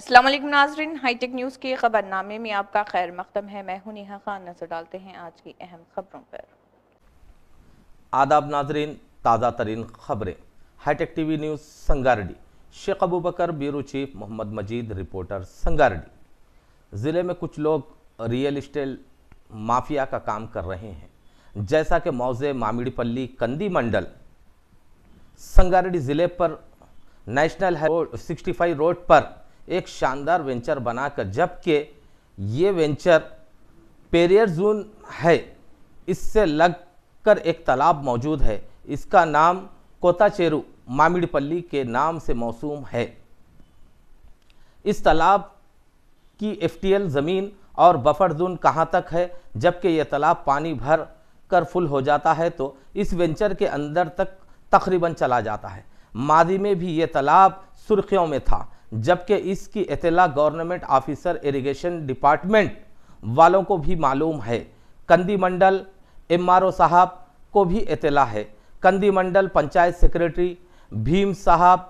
अस्सलाम वालेकुम नाज़रीन, हाईटेक न्यूज़ के खबरनामे में आपका खैर मक़दम है। मैं हूं नेहा खान। नजर डालते हैं आज की अहम खबरों पर। आदाब नाजरीन, ताज़ा तरीन खबरें। Hitech TV news Sangareddy. Sheikh Abu Bakar bureau chief Mohammed Majeed reporter Sangareddy. ज़िले में कुछ लोग रियल इस्टेट माफिया का काम कर रहे हैं, जैसा कि मौजे मामिड़पल्ली कंदी मंडल संगारेड्डी ज़िले पर नेशनल हाईवे 65 रोड पर एक शानदार वेंचर बनाकर, जबकि ये वेंचर पेरियर जोन है, इससे लगकर एक तालाब मौजूद है। इसका नाम कोताचेरू मामिड़पल्ली के नाम से मौसूम है। इस तालाब की FTL ज़मीन और बफर जोन कहाँ तक है, जबकि यह तालाब पानी भर कर फुल हो जाता है तो इस वेंचर के अंदर तक तकरीबन चला जाता है। मादी में भी ये तालाब सुर्खियों में था, जबकि इसकी इत्तला गवर्नमेंट ऑफिसर इरिगेशन डिपार्टमेंट वालों को भी मालूम है। कंदी मंडल MRO साहब को भी इत्तला है। कंदी मंडल पंचायत सेक्रेटरी भीम साहब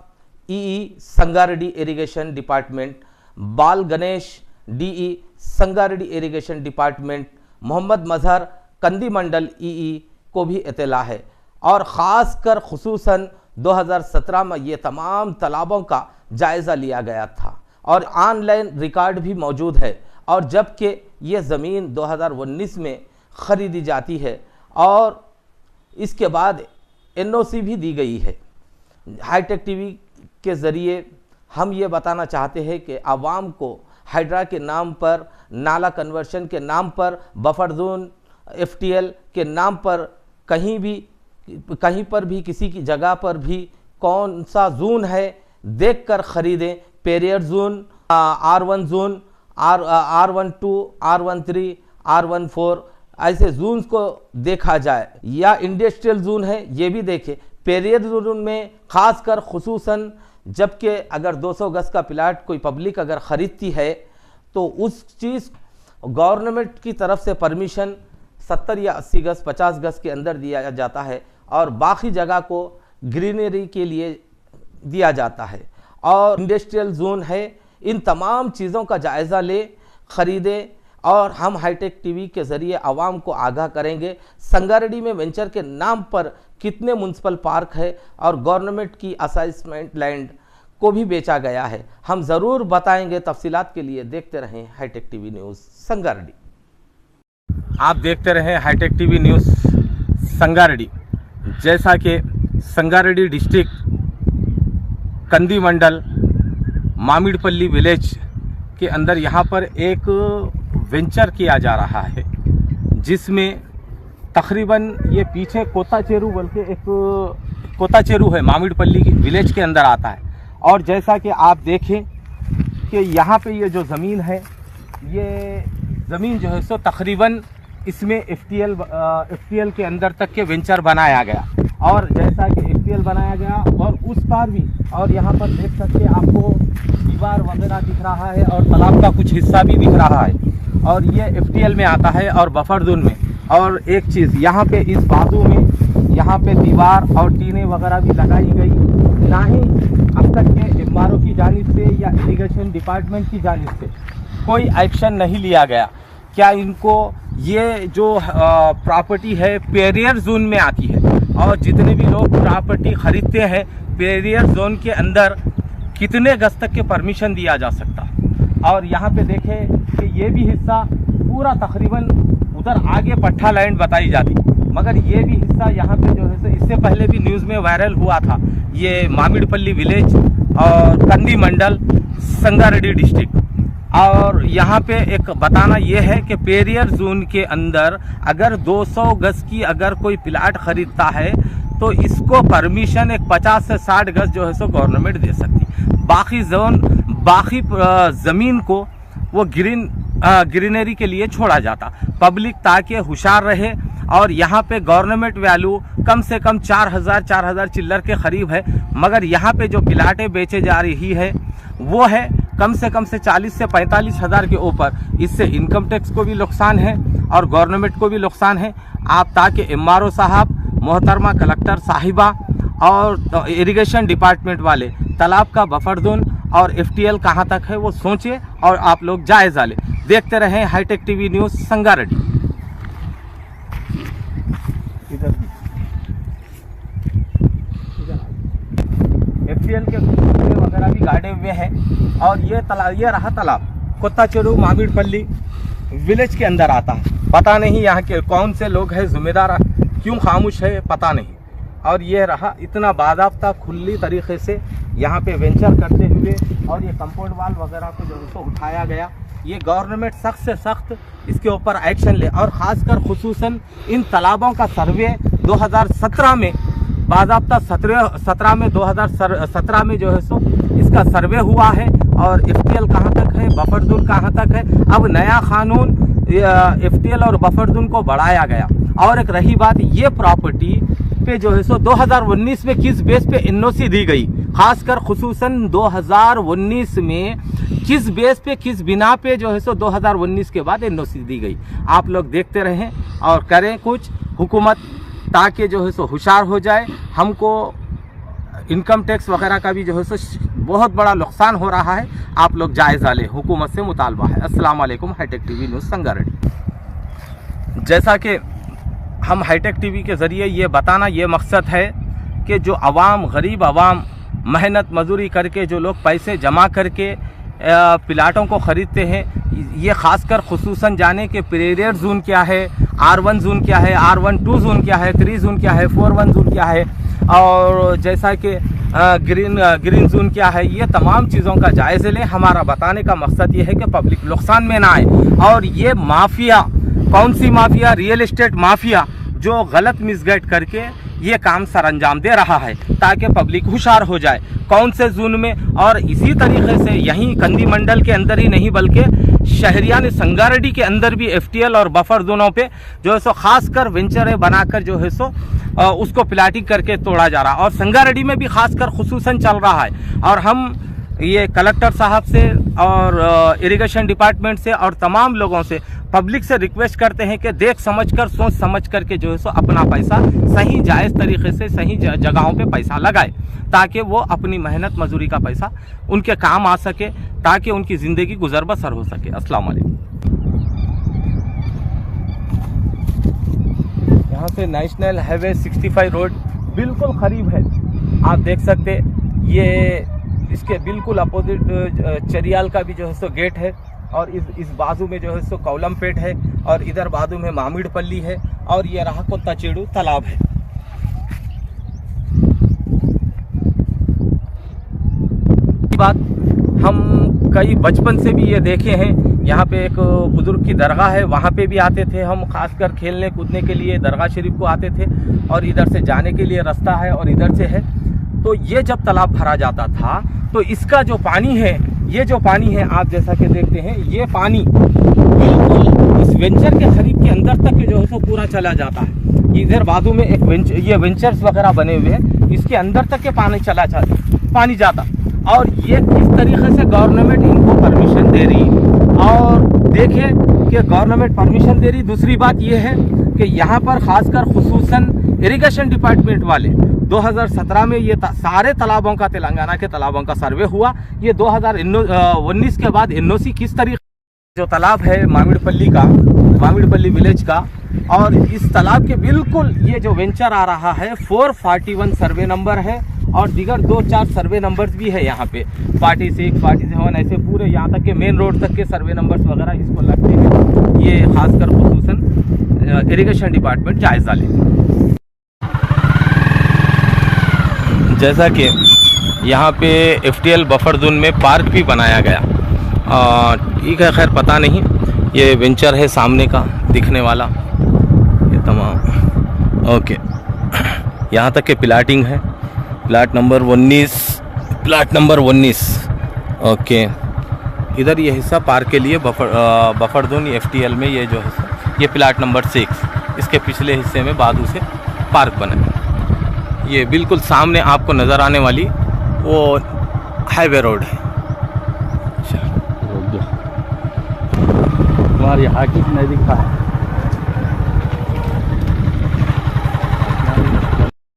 EE Sangareddy irrigation department, Bal Ganesh DE Sangareddy irrigation department, Mohammed Mazhar Kandi mandal EE को भी इत्तला है। और ख़ास कर खुसूसन 2017 में ये तमाम तालाबों का जायज़ा लिया गया था और ऑनलाइन रिकॉर्ड भी मौजूद है। और जबकि ये ज़मीन 2019 में ख़रीदी जाती है और इसके बाद NOC भी दी गई है। हाईटेक टीवी के ज़रिए हम ये बताना चाहते हैं कि आवाम को हाइड्रा के नाम पर, नाला कन्वर्शन के नाम पर, बफर जोन FTL के नाम पर कहीं पर भी किसी की जगह पर भी कौन सा जोन है देखकर ख़रीदें। Periyar zone, R1 zone, R12, R13, R14 ऐसे जोन्स को देखा जाए, या इंडस्ट्रियल जोन है ये भी देखें। पेरियर जोन में ख़ास कर खुसूसन, जबकि अगर 200 गज़ का प्लाट कोई पब्लिक अगर ख़रीदती है तो उस चीज़ गवर्नमेंट की तरफ से परमिशन 70 या 80 गज़ 50 गज़ के अंदर दिया जाता है और बाकी जगह को ग्रीनरी के लिए दिया जाता है। और इंडस्ट्रियल जोन है, इन तमाम चीज़ों का जायज़ा ले, ख़रीदे और हम हाईटेक टीवी के ज़रिए आवाम को आगाह करेंगे। संगारेड्डी में वेंचर के नाम पर कितने म्युनिसिपल पार्क है और गवर्नमेंट की असाइनमेंट लैंड को भी बेचा गया है, हम ज़रूर बताएंगे। तफसीलात के लिए देखते रहें हाईटेक टीवी न्यूज़ संगारेड्डी। आप देखते रहें हाईटेक टीवी न्यूज़ संगारेड्डी। जैसा कि संगारेड्डी डिस्ट्रिक्ट कंदी मंडल मामिड़पल्ली विलेज के अंदर यहाँ पर एक वेंचर किया जा रहा है, जिसमें तकरीबन ये पीछे कोताचेरू बल्कि एक कोताचेरू है, मामिड़पल्ली की विलेज के अंदर आता है। और जैसा कि आप देखें कि यहाँ पे ये जो ज़मीन है, ये ज़मीन जो है सो तकरीबन इसमें FTL के अंदर तक के वेंचर बनाया गया। और जैसा कि FTL बनाया गया और उस पार भी, और यहाँ पर देख सकते हैं आपको दीवार वगैरह दिख रहा है और तालाब का कुछ हिस्सा भी दिख रहा है। और ये FTL में आता है और बफर जोन में। और एक चीज़ यहाँ पे इस बाजू में यहाँ पे दीवार और टीने वगैरह भी लगाई गई, ना ही अब तक के MRO की जानिब से या इरिगेशन डिपार्टमेंट की जानिब से कोई एक्शन नहीं लिया गया। क्या इनको ये जो प्रॉपर्टी है पेरियर जोन में आती है और जितने भी लोग प्रॉपर्टी ख़रीदते हैं पेरियर जोन के अंदर कितने गज तक के परमिशन दिया जा सकता। और यहाँ पे देखें कि ये भी हिस्सा पूरा तकरीबन उधर आगे पट्टा लैंड बताई जाती, मगर ये भी हिस्सा यहाँ पे जो है इससे पहले भी न्यूज़ में वायरल हुआ था। ये मामिड़पल्ली विलेज और कंदी मंडल संगारेड्डी डिस्ट्रिक्ट। और यहाँ पे एक बताना ये है कि पेरियर जोन के अंदर अगर 200 गज़ की अगर कोई प्लाट ख़रीदता है तो इसको परमिशन एक 50 से 60 गज़ जो है सो गवर्नमेंट दे सकती। बाकी ज़मीन को वो ग्रीनरी के लिए छोड़ा जाता, पब्लिक ताकि होशियार रहे। और यहाँ पे गवर्नमेंट वैल्यू कम से कम 4,000 चिल्लर के करीब है, मगर यहाँ पे जो प्लाटें बेचे जा रही है वो है कम से 40 से 45 हज़ार के ऊपर। इससे इनकम टैक्स को भी नुकसान है और गवर्नमेंट को भी नुकसान है। आप ताकि MRO साहब, मोहतरमा कलेक्टर साहिबा और इरिगेशन डिपार्टमेंट वाले तालाब का बफर जोन और FTL कहां तक है वो सोचें और आप लोग जायजा लें। देखते रहें hi tech TV news Sangareddy. FTL के वगैरह भी गाड़े हुए हैं और ये रहा तालाब कोत्ताचेरू मामिडपल्ली विलेज के अंदर आता है। पता नहीं यहाँ के कौन से लोग हैं जिम्मेदार, क्यों खामोश है पता नहीं। और ये रहा इतना बाज़ाब्ता खुली तरीके से यहाँ पे वेंचर करते हुए और ये कंपाउंड वाल वगैरह को जो उसको उठाया गया। ये गवर्नमेंट सख्त से सख्त इसके ऊपर एक्शन ले और ख़ासकर खुसूसन इन तालाबों का सर्वे 2017 में बाज़ाब्ता 2017 में जो है सो इसका सर्वे हुआ है और FTL कहाँ तक है, बफर जोन कहाँ तक है। अब नया कानून FTL और बफर जोन को बढ़ाया गया। और एक रही बात, ये प्रॉपर्टी पे जो है सो 2019 में किस बेस पे NOC दी गई, खासकर खुसूसन 2019 में किस बेस पे किस बिना पे जो है सो 2019 के बाद NOC दी गई। आप लोग देखते रहें और करें कुछ हुकूमत, ताकि जो है सो होशियार हो जाए। हमको इनकम टैक्स वगैरह का भी जो है सो बहुत बड़ा नुकसान हो रहा है। आप लोग जायज़ा लें, हुकूमत से मुतालबा है। अस्सलाम वालेकुम। Hi tech TV news Sangareddy. जैसा कि हम हाईटेक टीवी के ज़रिए ये बताना ये मकसद है कि जो अवाम, गरीब अवाम मेहनत मजदूरी करके जो लोग पैसे जमा करके प्लाटों को ख़रीदते हैं, ये ख़ासकर खुसूसन जाने के पीरियड जोन क्या है, R1 जोन क्या है, R12 जोन क्या है, 3 जोन क्या है, 41 जोन क्या है और जैसा कि ग्रीन जोन क्या है, ये तमाम चीज़ों का जायज़े लें। हमारा बताने का मकसद ये है कि पब्लिक नुकसान में ना आए। और ये माफिया, कौन सी माफिया, रियल एस्टेट माफिया जो गलत मिसगाइड करके ये काम सर अंजाम दे रहा है ताकि पब्लिक होशियार हो जाए कौन से जोन में। और इसी तरीके से यहीं कंदी मंडल के अंदर ही नहीं बल्कि शहरियान संगारेड्डी के अंदर भी FTL और बफर जोनों पे जो है सो खासकर वेंचर बनाकर जो है सो उसको प्लाटिंग करके तोड़ा जा रहा है। और संगारेड्डी में भी खासकर खुसूसन चल रहा है। और हम ये कलेक्टर साहब से और इरिगेशन डिपार्टमेंट से और तमाम लोगों से, पब्लिक से रिक्वेस्ट करते हैं कि देख समझकर, सोच समझ कर के जो है सो अपना पैसा सही जायज़ तरीके से सही जगहों पे पैसा लगाए ताकि वो अपनी मेहनत मजदूरी का पैसा उनके काम आ सके, ताकि उनकी ज़िंदगी गुजर बसर हो सके। अस्सलाम वालेकुम। यहाँ से नेशनल हाईवे 65 रोड बिल्कुल करीब है। आप देख सकते ये इसके बिल्कुल अपोजिट चरियाल का भी जो है सो गेट है और इस बाजू में जो है सो कौलमपेट है और इधर बाजू में मामिडपल्ली है और ये रहा कोत्ताचेरू तालाब है। बात हम कई बचपन से भी ये देखे हैं, यहाँ पे एक बुजुर्ग की दरगाह है, वहाँ पे भी आते थे हम, खासकर खेलने कूदने के लिए दरगाह शरीफ को आते थे और इधर से जाने के लिए रास्ता है और इधर से है। तो ये जब तालाब भरा जाता था तो इसका जो पानी है, ये जो पानी है आप जैसा कि देखते हैं, ये पानी बिल्कुल इस वेंचर के करीब के अंदर तक जो है सो पूरा चला जाता है। इधर बाजू में एक ये वेंचर्स वगैरह बने हुए हैं, इसके अंदर तक के पानी जाता। और ये किस तरीके से गवर्नमेंट इनको परमिशन दे रही है और देखें कि गवर्नमेंट परमिशन दे रही। दूसरी बात ये है कि यहाँ पर खासकर खुसूसन इरिगेशन डिपार्टमेंट वाले 2017 में ये सारे तालाबों का, तेलंगाना के तालाबों का सर्वे हुआ। ये 2019 के बाद NOC किस तरीके जो तालाब है मामिडपल्ली विलेज का, और इस तालाब के बिल्कुल ये जो वेंचर आ रहा है 441 सर्वे नंबर है और दीगर 2-4 सर्वे नंबर्स भी है यहाँ पे, 46, 47 ऐसे पूरे यहाँ तक के मेन रोड तक के सर्वे नंबर्स वगैरह इसको लगते हैं। ये खासकर खुसूसन इरिगेशन डिपार्टमेंट जायज़ा ले। जैसा कि यहाँ पे FTL बफर जोन में पार्क भी बनाया गया, ठीक है, खैर पता नहीं, ये वेंचर है सामने का दिखने वाला, ये तमाम ओके। यहाँ तक के प्लाटिंग है, प्लाट नंबर 19 ओके। इधर ये हिस्सा पार्क के लिए बफर जोन FTL में ये जो है ये प्लाट नंबर 6, इसके पिछले हिस्से में बाजू से पार्क बना है। ये बिल्कुल सामने आपको नज़र आने वाली वो हाईवे रोड है। तुम्हारी हाकिम नहीं दिखा है।